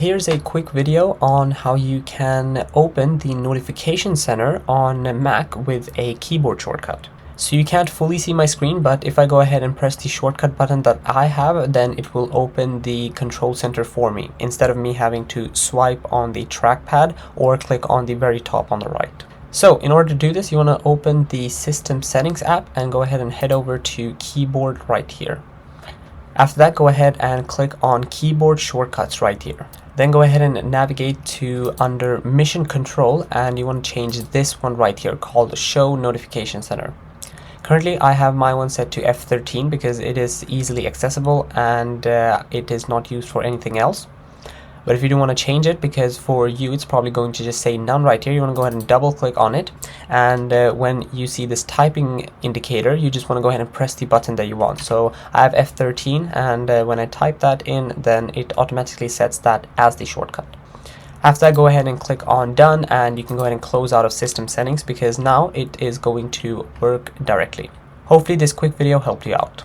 Here's a quick video on how you can open the notification center on Mac with a keyboard shortcut. So you can't fully see my screen, but if I go ahead and press the shortcut button that I have, then it will open the control center for me, instead of me having to swipe on the trackpad or click on the very top on the right. So in order to do this, you want to open the System Settings app and go ahead and head over to Keyboard right here. After that, go ahead and click on Keyboard Shortcuts right here. Then go ahead and navigate to under Mission Control, and you want to change this one right here called Show Notification Center. Currently I have my one set to F13 because it is easily accessible and it is not used for anything else. But if you do want to change it, because for you it's probably going to just say none right here, you want to go ahead and double click on it, and when you see this typing indicator, you just want to go ahead and press the button that you want. So I have F13, and when I type that in, then it automatically sets that as the shortcut. After that, go ahead and click on done, and you can go ahead and close out of system settings because now it is going to work directly. Hopefully this quick video helped you out.